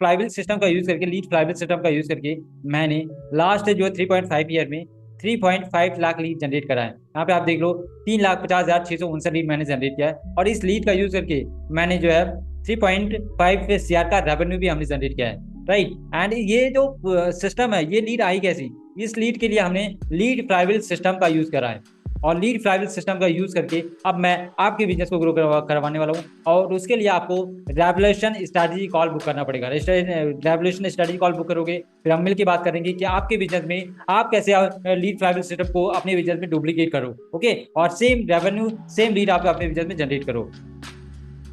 Flywheel system का use करके, lead flywheel system का यूज करके मैंने लास्ट जो 3.5 ईयर में 3.5 लाख लीड जनरेट करा है। यहाँ पे आप देख लो 3,50,659 लीड मैंने जनरेट किया है, और इस लीड का यूज करके मैंने जो है 3.5 CR का रेवेन्यू भी हमने जनरेट किया है। राइट, एंड ये जो सिस्टम है, ये लीड आई कैसी? इस लीड के लिए हमने लीड फ्लाईव्हील सिस्टम का यूज करा है, और लीड फ्लाईव्हील सिस्टम का यूज करके अब मैं आपके बिजनेस को ग्रो करवाने वाला हूँ। और उसके लिए आपको रेवल्यूशन स्ट्रैटेजी कॉल बुक करना पड़ेगा। रेवल्यूशन स्ट्रैटेजी कॉल बुक करोगे, फिर हम मिलकर बात करेंगे कि आपके बिजनेस में आप कैसे लीड फ्लाईव्हील सिस्टम को अपने बिजनेस में डुप्लीकेट करो, ओके, और सेम रेवेन्यू सेम लीड आप अपने बिजनेस में जनरेट करो।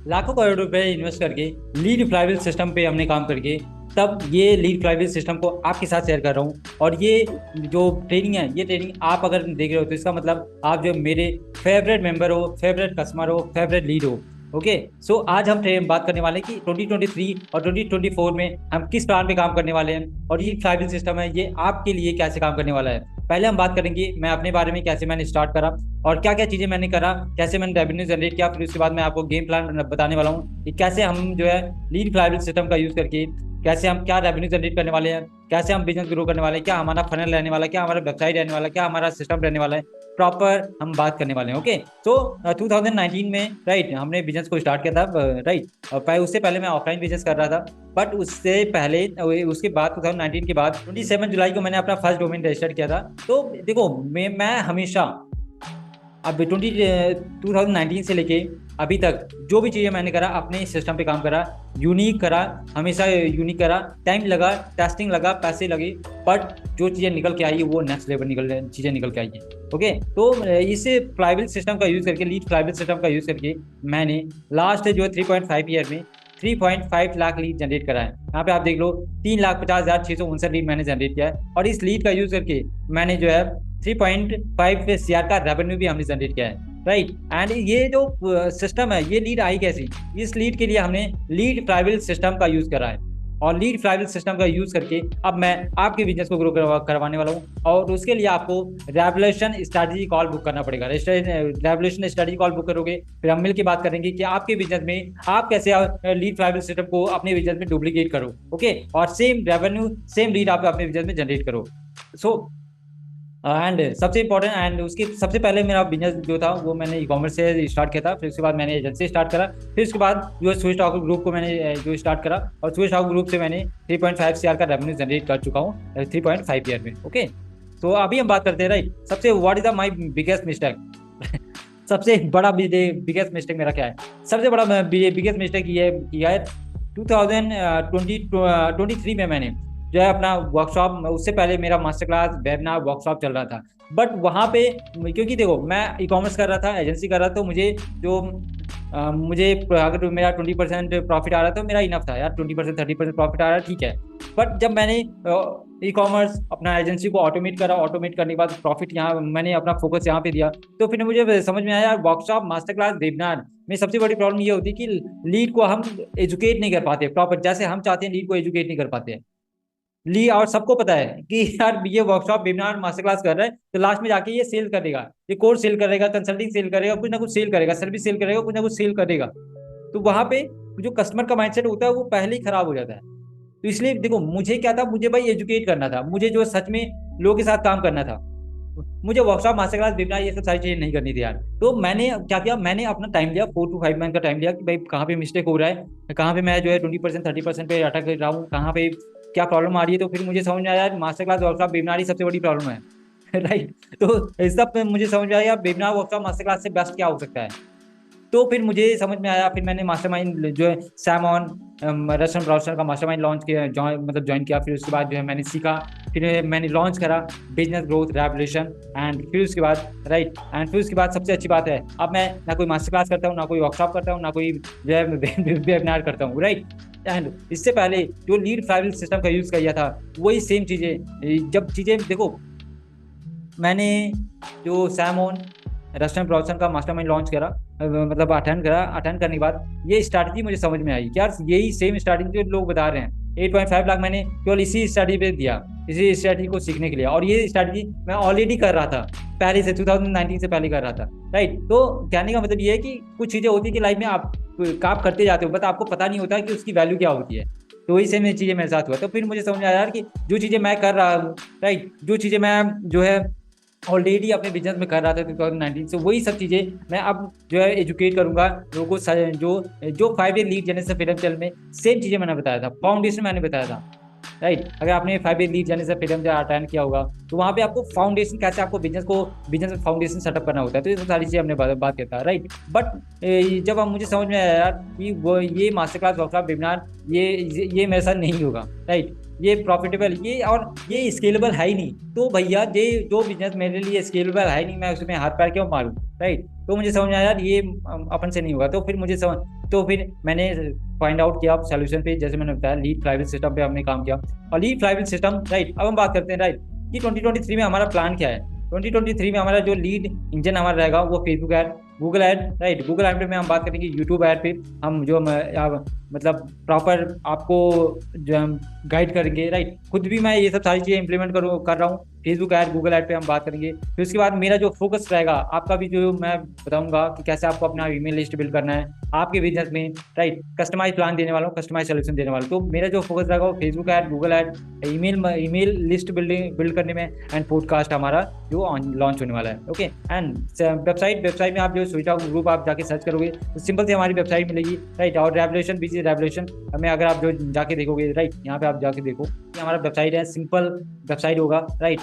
लाखों करोड़ रुपए इन्वेस्ट करके लीड फ्लाईव्हील सिस्टम पे हमने काम करके तब ये लीड फ्लाईव्हील सिस्टम को आपके साथ शेयर कर रहा हूँ। और ये जो ट्रेनिंग है, ये ट्रेनिंग आप अगर देख रहे हो तो इसका मतलब आप जो मेरे फेवरेट मेंबर हो, फेवरेट कस्टमर हो, फेवरेट लीड हो। ओके, सो आज हम बात करने वाले हैं कि 2023 और 2024 में हम किस प्लान पे काम करने वाले हैं, और ये फ्लाईव्हील सिस्टम है ये आपके लिए कैसे काम करने वाला है। पहले हम बात करेंगे मैं अपने बारे में, कैसे मैंने स्टार्ट करा और क्या क्या चीज़ें मैंने करा, कैसे मैंने रेवेन्यू जनरेट किया। फिर उसके बाद मैं आपको गेम प्लान बताने वाला हूँ कि कैसे हम जो है लीड फ्लाईव्हील सिस्टम का यूज़ करके कैसे हम क्या रेवेन्यू जनरेट करने वाले हैं, कैसे हम बिजनेस ग्रो करने वाले हैं, क्या हमारा फनल रहने वाला है, क्या हमारा वेबसाइट रहने वाला है, क्या हमारा सिस्टम रहने वाला है, प्रॉपर हम बात करने वाले हैं। ओके, तो 2019 में राइट हमने बिजनेस को स्टार्ट किया था। राइट, उससे पहले मैं ऑफलाइन बिजनेस कर रहा था, बट उससे पहले उसके बाद 2019 के बाद 27 जुलाई को मैंने अपना फर्स्ट डोमेन रजिस्टर किया था। तो देखो मैं हमेशा अब 2019 से लेके अभी तक जो भी चीज़ें मैंने करा अपने सिस्टम पे काम करा, यूनिक करा, हमेशा यूनिक करा, टाइम लगा, टेस्टिंग लगा, पैसे लगे, बट जो चीज़ें निकल के आई है वो नेक्स्ट लेवल चीज़ें निकल के आई है। ओके, तो इस फ्लाईव्हील सिस्टम का यूज़ करके, लीड फ्लाईव्हील सिस्टम का यूज़ करके मैंने लास्ट जो 3.5 ईयर में 3.5 लाख लीड जनरेट करा है। यहाँ पे आप देख लो 3,50,659 लीड मैंने जनरेट किया है, और इस लीड का यूज़ करके मैंने जो है 3.5 CR का रेवेन्यू भी हमने जनरेट किया है। राइट, एंड ये जो सिस्टम है, ये लीड आई कैसी? इस लीड के लिए हमने लीड फ्लाईव्हील सिस्टम का यूज करा है, और लीड फ्लाईव्हील सिस्टम का यूज करके अब मैं आपके बिजनेस को ग्रो करवाने वाला हूँ। और उसके लिए आपको रेवल्यूशन स्ट्रैटेजी कॉल बुक करना पड़ेगा। रेवल्यूशन स्ट्रैटेजी कॉल बुक करोगे, फिर हम मिलकर बात करेंगे कि आपके बिजनेस में आप कैसे लीड फ्लाईव्हील सिस्टम को अपने बिजनेस में डुप्लीकेट करो, ओके, और सेम रेवेन्यू सेम लीड आप अपने बिजनेस में जनरेट करो। सो एंड सबसे इंपॉर्टेंट, एंड उसके सबसे पहले मेरा बिजनेस जो था वो मैंने ई कॉमर्स से स्टार्ट किया था। फिर उसके बाद मैंने एजेंसी स्टार्ट करा, फिर उसके बाद जो स्विच स्टॉक ग्रुप को मैंने जो स्टार्ट करा, और स्विच स्टॉक ग्रुप से मैंने 3.5 CR का रेवेन्यू जनरेट कर चुका हूँ 3.5 ईयर में। ओके, तो अभी हम बात करते हैं राइट सबसे what is my biggest mistake. सबसे बड़ा बिगेस्ट मिस्टेक मेरा क्या है? सबसे बड़ा बिगेस्ट मिस्टेक ये किया है 2023 में मैंने जो है अपना वर्कशॉप, उससे पहले मेरा मास्टर क्लास वेबिनार वर्कशॉप चल रहा था, बट वहाँ पे क्योंकि देखो मैं ई कॉमर्स कर रहा था, एजेंसी कर रहा था, तो मुझे अगर मेरा 20% प्रॉफिट आ रहा था तो मेरा इनफ था यार, 20% 30% प्रॉफिट आ रहा है ठीक है। बट जब मैंने ई कॉमर्स अपना एजेंसी को ऑटोमेट करा, ऑटोमेट करने के बाद प्रॉफिट यहाँ मैंने अपना फोकस यहाँ पे दिया, तो फिर मुझे समझ में आया वर्कशॉप मास्टर क्लास वेबिनार में सबसे बड़ी प्रॉब्लम ये होती है कि लीड को हम एजुकेट नहीं कर पाते प्रॉपर, जैसे हम चाहते हैं लीड को एजुकेट नहीं कर पाते ली। और सबको पता है कि यार ये वर्कशॉप वेबिनार मास्टर क्लास कर रहा है तो लास्ट में जाके ये सेल करेगा, ये कोर्स सेल करेगा, कंसल्टिंग सेल करेगा, कुछ ना कुछ सेल करेगा, सर्विस सेल करेगा, कुछ ना कुछ सेल करेगा। तो वहां पे जो कस्टमर का माइंडसेट होता है वो पहले ही खराब हो जाता है। तो इसलिए देखो मुझे क्या था, मुझे भाई एजुकेट करना था, मुझे जो सच में लोगों के साथ काम करना था, मुझे वर्कशॉप मास्टर क्लास वेबिनार ये सब सारी चीजें नहीं करनी थी यार। तो मैंने क्या किया, मैंने अपना टाइम लिया 4 to 5 मंथ का टाइम लिया कि भाई कहाँ पे मिस्टेक हो रहा है, कहाँ पे मैं जो है 20% 30% पे अटक रहा हूँ, कहाँ पे क्या प्रॉब्लम आ रही है। तो फिर मुझे समझ में आया मास्टर क्लास वर्कशॉप वेबिनार ही सबसे बड़ी प्रॉब्लम है। राइट, तो इस सब मुझे समझ में आया वेबिनार वर्कशॉप मास्टर क्लास से बेस्ट क्या हो सकता है। तो फिर मुझे समझ में आया, फिर मैंने मास्टरमाइंड जो है सैम ऑन रशन ब्राउजर का मास्टरमाइंड लॉन्च किया, ज्वाइन किया। फिर उसके बाद जो है मैंने सीखा, फिर मैंने लॉन्च करा बिजनेस ग्रोथ रेवल्यूशन, एंड फिर उसके बाद राइट, एंड फिर उसके बाद सबसे अच्छी बात है अब मैं ना कोई मास्टर क्लास करता हूँ, ना कोई वर्कशॉप करता हूँ, ना कोई जो है वेबिनार करता हूँ। राइट, एंड इससे पहले जो लीड फ्लाईव्हील सिस्टम का यूज़ किया था वही सेम चीज़ें, जब चीज़ें देखो मैंने जो सैम ऑन रेस्टोरेंट ब्राउजर का मास्टरमाइंड लॉन्च करा, मतलब अटेंड करने के बाद ये स्ट्रैटेजी मुझे समझ में आई कि यार यही सेम स्ट्रैटेजी जो लोग बता रहे हैं। 8.5 लाख मैंने केवल इसी स्ट्रैटेजी पे दिया, इसी स्ट्रैटेजी को सीखने के लिए, और ये स्ट्रैटेजी मैं ऑलरेडी कर रहा था पहले से, 2019 से पहले कर रहा था। राइट, तो कहने का मतलब ये है कि कुछ चीज़ें होती है कि लाइफ में आप करते जाते हो, बट आपको पता नहीं होता कि उसकी वैल्यू क्या होती है। तो वही सेम चीज़ें मेरे साथ हुआ। तो फिर मुझे समझ में आया यार कि जो चीज़ें मैं कर रहा हूँ, राइट, जो चीज़ें मैं जो है ऑलरेडी अपने बिजनेस में कर रहा था 2019 से, वही सब चीज़ें मैं अब जो है एजुकेट करूंगा लोगों को। जो जो 5 year lead generation freedom channel में सेम चीज़ें मैंने बताया था, फाउंडेशन मैंने बताया था, राइट। अगर आपने 5 ईयर लीड जनरेशन फ्रीडम जो अटेंड किया होगा तो वहाँ पे आपको फाउंडेशन कैसे आपको बिजनेस में फाउंडेशन सेटअप करना होता है, तो ये सारी चीज़ें हमने बात किया था, राइट। बट जब हम मुझे समझ में आया यार कि वो ये मास्टर क्लास वर्कशॉप वेबिनार ये मेरे साथ नहीं होगा, राइट, ये प्रॉफिटेबल ये और ये स्केलेबल है ही नहीं, तो भैया ये जो बिजनेस मेरे लिए स्केलेबल है नहीं, मैं उसमें हाथ पैर क्यों मारूं, राइट। तो मुझे समझ में आया यार ये अपन से नहीं होगा। तो फिर मैंने फाइंड आउट किया सोल्यूशन पे, जैसे मैंने बताया लीड फ्लाईव्हील सिस्टम पे हमने काम किया। और लीड फ्लाईव्हील सिस्टम, राइट, अब हम बात करते हैं, राइट, कि 2023 में हमारा प्लान क्या है। 2023 में हमारा जो लीड इंजन हमारा रहेगा वो Facebook ad, Google add, right. Google add पे में हम बात करेंगे, यूट्यूब ऐड पे हम जो मतलब प्रॉपर आपको जो हम गाइड करेंगे, राइट। खुद भी मैं ये सब सारी चीज़ें इंप्लीमेंट कर रहा हूँ। फेसबुक ऐड, गूगल ऐड पे हम बात करेंगे। फिर उसके बाद मेरा जो फोकस रहेगा, आपका भी जो मैं बताऊंगा कि कैसे आपको अपना ईमेल लिस्ट बिल्ड करना है आपके बिजनेस में, राइट। कस्टमाइज प्लान देने वाला हूँ, कस्टमाइज सोल्यूशन देने वाला हूँ। तो मेरा जो फोकस रहेगा वो Facebook ad, Google add, email list build करने में, एंड पॉडकास्ट हमारा जो लॉन्च होने वाला है, ओके। एंड वेबसाइट में आप जो स्विच आउट ग्रुप आप जाके सर्च करोगे तो सिंपल से हमारी वेबसाइट मिलेगी, राइट। और रेवोल्यूशन बीजी रेवोल्यूशन में अगर आप जो जाके देखोगे, राइट, यहाँ पे आप जाके देखो कि हमारा वेबसाइट है, सिंपल वेबसाइट होगा, राइट,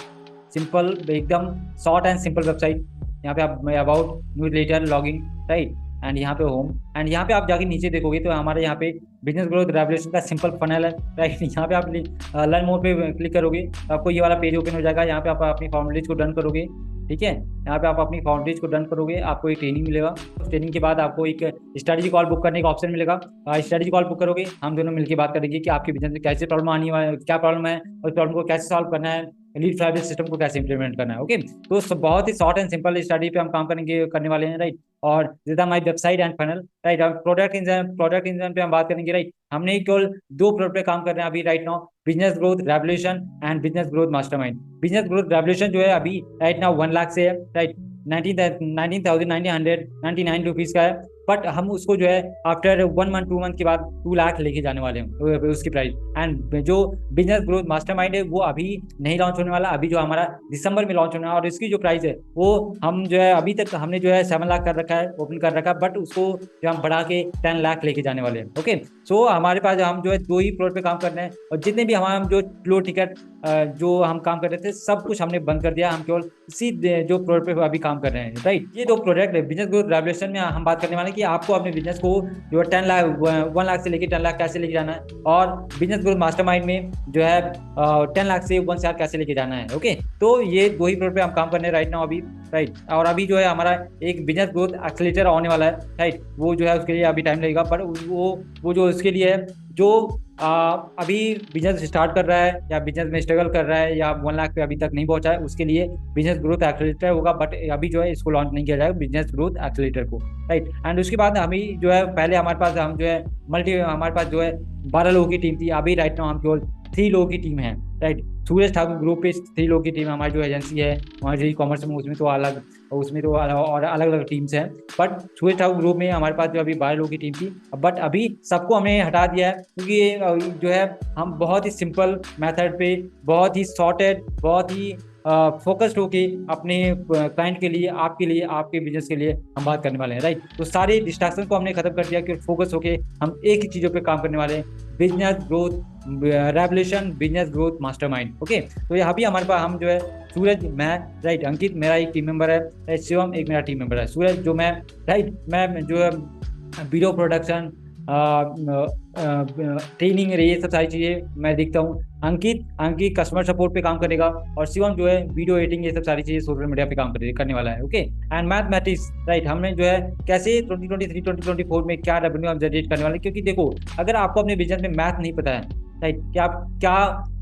सिंपल एकदम शॉर्ट एंड सिंपल वेबसाइट। यहाँ पे आप about, newsletter, login, right, and यहाँ पे होम, एंड यहाँ पे आप जाके नीचे देखोगे तो हमारे यहाँ पे बिजनेस ग्रोथ रेवोल्यूशन का सिंपल फनल है, राइट। यहाँ पे आप लर्न मोड पे क्लिक करोगे तो आपको ये वाला पेज ओपन हो जाएगा। यहाँ पे आप अपनी फॉर्मेलिटीज को डन करोगे, ठीक है। यहाँ पे आप अपनी फॉर्मेलिटीज को डन करोगे, आपको एक ट्रेनिंग मिलेगा। ट्रेनिंग के बाद आपको एक स्ट्रेटजी कॉल बुक करने का ऑप्शन मिलेगा। स्ट्रेटजी कॉल बुक करोगे, हम दोनों मिलकर बात करेंगे कि आपके बिजनेस में कैसे प्रॉब्लम आनी है, क्या प्रॉब्लम है, और प्रॉब्लम को कैसे सॉल्व करना है, लीड फ्लाईव्हील सिस्टम को कैसे इंप्लीमेंट करना है, ओके। तो बहुत ही शॉर्ट एंड सिंपल स्टडी पे हम काम करने वाले हैं, राइट। और जितना my website and funnel, right. Product engine पे हम बात करेंगे, राइट। हमने केवल 2 प्रोडक्ट पे काम कर रहे हैं अभी right now, business growth revolution and business growth mastermind. Business growth revolution जो है अभी राइट नाउ 1 लाख से है, राइट, 19,999 रुपीज़ का है। बट हम उसको जो है आफ्टर 1 मंथ 2 मंथ के बाद 2 लाख लेके जाने वाले हैं उसकी प्राइस। एंड जो बिजनेस ग्रोथ मास्टरमाइंड है वो अभी नहीं लॉन्च होने वाला, अभी जो हमारा दिसंबर में लॉन्च होने वाला, और इसकी जो प्राइस है वो हम जो है अभी तक हमने जो है 7 लाख कर रखा है, ओपन कर रखा है, बट उसको जो हम बढ़ा के 10 लाख लेके जाने वाले हैं, ओके। सो हमारे पास हम जो है 2 ही प्लॉट पे काम कर रहे हैं, और जितने भी हमारे जो फ्लो टिकट जो हम काम कर रहे थे सब कुछ हमने बंद कर दिया। हम केवल इसी जो प्रोडक्ट पे अभी काम कर रहे हैं, राइट। ये 2 प्रोडक्ट है। बिजनेस ग्रोथ रेवोल्यूशन में हम बात करने वाले हैं कि आपको अपने बिजनेस को जो 1 लाख से लेके 10 लाख कैसे लेके जाना है, और बिजनेस ग्रोथ मास्टरमाइंड में जो है 10 लाख से 1 लाख कैसे लेके जाना है, ओके। तो ये 2 ही प्रोडक्ट पे हम काम करने राइट नाउ अभी, राइट। और अभी जो है हमारा एक बिजनेस ग्रोथ एक्सेलेरेटर आने वाला है, राइट। वो जो है उसके लिए अभी टाइम लगेगा, पर वो जो उसके लिए है जो अभी बिजनेस स्टार्ट कर रहा है या बिजनेस में स्ट्रगल कर रहा है या 1 लाख पे अभी तक नहीं पहुंचा है, उसके लिए बिजनेस ग्रोथ एक्सेलेरेटर होगा। बट अभी जो है इसको लॉन्च नहीं किया जाएगा बिजनेस ग्रोथ एक्सेलेरेटर को, राइट। एंड उसके बाद हमें जो है पहले हमारे पास हम जो है हमारे पास जो है 12 लोगों की टीम थी। अभी राइट नाउ हम केवल 3 लोगों की टीम है, राइट। सूरज ठाकुर ग्रुप पे 3 लोगों की टीम हमारी जो एजेंसी है हमारी जो कॉमर्स में, उसमें तो और अलग अलग टीम्स हैं। बट सूरज ठाकुर ग्रुप में हमारे पास जो अभी 12 लोगों की टीम थी, बट अभी सबको हमने हटा दिया है, क्योंकि जो है हम बहुत ही सिंपल मेथड पे, बहुत ही सॉर्टेड, बहुत ही फोकस्ड होके अपने क्लाइंट के लिए, आपके बिजनेस के लिए हम बात करने वाले हैं, राइट। तो सारे डिस्ट्रैक्शन को हमने खत्म कर दिया कि फोकस होके हम एक ही चीज़ों पे काम करने वाले हैं, business growth revolution, business growth mastermind, okay. तो यहाँ भी हमारे पास हम जो है सूरज, मैं, राइट, अंकित मेरा एक टीम मेंबर है, राइट, शिवम एक मेरा टीम मेंबर है, सूरज जो मैं, राइट, मैं जो है वीडियो प्रोडक्शन, ट्रेनिंग, ये सब सारी चीज़ें मैं देखता हूँ। अंकित कस्टमर सपोर्ट पे काम करेगा, और शिवम जो है वीडियो एडिटिंग, ये सब सारी चीज़ें सोशल मीडिया पे काम करने वाला है, ओके। एंड मैथमेटिक्स, राइट, हमने जो है कैसे 2023 2024 में क्या रेवेन्यू हम जनरेट करने वाले, क्योंकि देखो अगर आपको अपने बिजनेस में मैथ नहीं पता है, राइट, क्या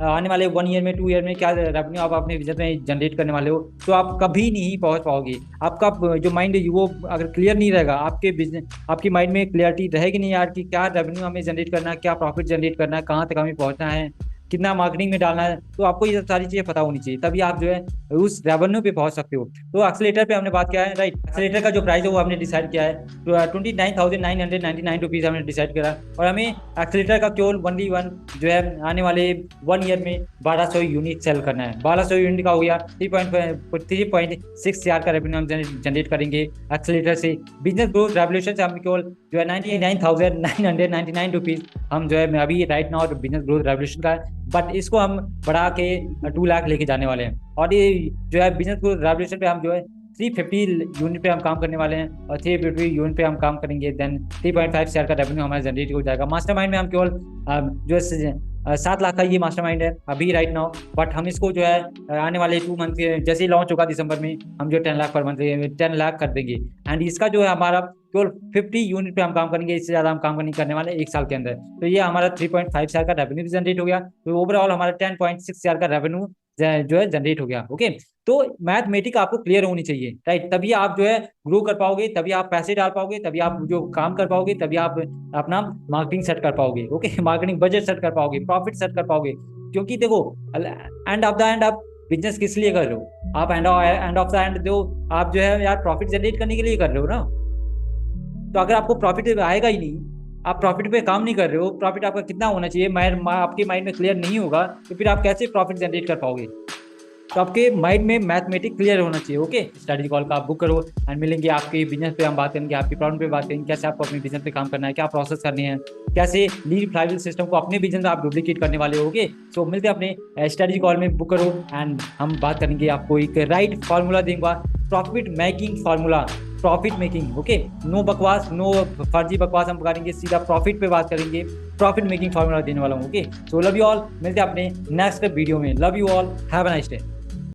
आने वाले 1 ईयर में 2 ईयर में क्या रेवेन्यू आप अपने बिजनेस में जनरेट करने वाले हो, तो आप कभी नहीं पहुंच पाओगे। आपका जो माइंड है वो अगर क्लियर नहीं रहेगा, आपकी माइंड में क्लियरिटी रहेगी नहीं यार कि क्या रेवेन्यू हमें जनरेट करना है, क्या प्रॉफिट जनरेट करना है, कहाँ तक हमें पहुंचना है, कितना मार्केटिंग में डालना है, तो आपको ये सारी चीज़ें पता होनी चाहिए, तभी आप जो है उस रेवेन्यू पे पहुंच सकते हो। तो एक्सेलेरेटर पे हमने बात किया है, राइट। एक्सेलेरेटर का जो प्राइस है वो हमने डिसाइड किया है, तो 29,999 रुपीज़ हमने डिसाइड करा, और हमें एक्सेलेरेटर का केवल ओनली वन जो है आने वाले 1 ईयर में 1200 यूनिट सेल करना है। 1200 यूनिट का हो गया 3.6 CR का रेवेन्यू हम जनरेट करेंगे एक्सेलेरेटर से। बिजनेस ग्रोथ रेवोल्यूशन से हम केवल जो है 99,999 रुपीज़ हम जो है अभी right now business growth revolution का है, बट इसको हम बढ़ा के 2 लाख लेके जाने वाले हैं। और ये जो है बिजनेस ग्रोथ रेवोल्यूशन पे हम जो है 350 यूनिट पे हम काम करने वाले हैं, और 350 यूनिट पे हम काम करेंगे, देन 3.5 शेयर का रेवेन्यू हमारा जनरेट हो जाएगा। मास्टरमाइंड में हम केवल जो है 7 लाख का ये मास्टरमाइंड है अभी राइट नाउ, बट हम इसको जो है आने वाले 2 मंथ जैसे ही लॉन्च होगा दिसंबर में, हम जो 10 लाख पर मंथ 10 लाख कर देंगे। एंड इसका जो है हमारा केवल 50 यूनिट पे हम काम करेंगे, इससे ज़्यादा हम काम नहीं करने वाले 1 साल के अंदर। तो ये हमारा 3.5 शेयर का रेवेन्यू भी जनरेट हो गया, तो ओवरऑल हमारा 10.6 शेयर का रेवेन्यू जो है जनरेट हो गया। ओके, तो मैथमेटिक आपको क्लियर होनी चाहिए, राइट, तभी आप जो है ग्रो कर पाओगे, तभी आप पैसे डाल पाओगे, तभी आप जो काम कर पाओगे, तभी आप अपना मार्केटिंग सेट कर पाओगे। ओके, मार्केटिंग बजट सेट कर पाओगे, प्रॉफिट सेट कर पाओगे। क्योंकि देखो एंड ऑफ द एंड आप बिजनेस किस लिए कर रहे हो? आप एंड ऑफ द एंड जो आप जो है यार प्रॉफिट जनरेट करने के लिए कर रहे हो ना। तो अगर आपको प्रॉफिट आएगा ही नहीं, आप प्रॉफिट पे काम नहीं कर रहे हो, प्रॉफिट आपका कितना होना चाहिए आपके माइंड में क्लियर नहीं होगा, तो फिर आप कैसे प्रॉफिट जनरेट कर पाओगे? तो आपके माइंड में मैथमेटिक्स क्लियर होना चाहिए। ओके, स्टडी कॉल का आप बुक करो, एंड मिलेंगे आपके बिजनेस पे, हम बात करेंगे आपकी प्रॉब्लम पे, बात करेंगे कैसे आपको अपने बिजनेस पे काम करना है, क्या प्रोसेस करनी है, कैसे लीड फ्लाईव्हील सिस्टम को अपने बिजनेस में आप डुप्लीकेट करने वाले हो। ओके, सो मिलते हैं अपने स्टडी कॉल में, बुक करो, एंड हम बात करेंगे, आपको एक राइट फार्मूला देंगे, profit making formula, profit making. Okay, no बकवास, नो फर्जी बकवास हम करेंगे, सीधा प्रॉफिट पे बात करेंगे, प्रॉफिट मेकिंग फार्मूला देने वाला हूँ। Okay, so love you all, मिलते हैं अपने नेक्स्ट वीडियो में। Love you all, have a nice day.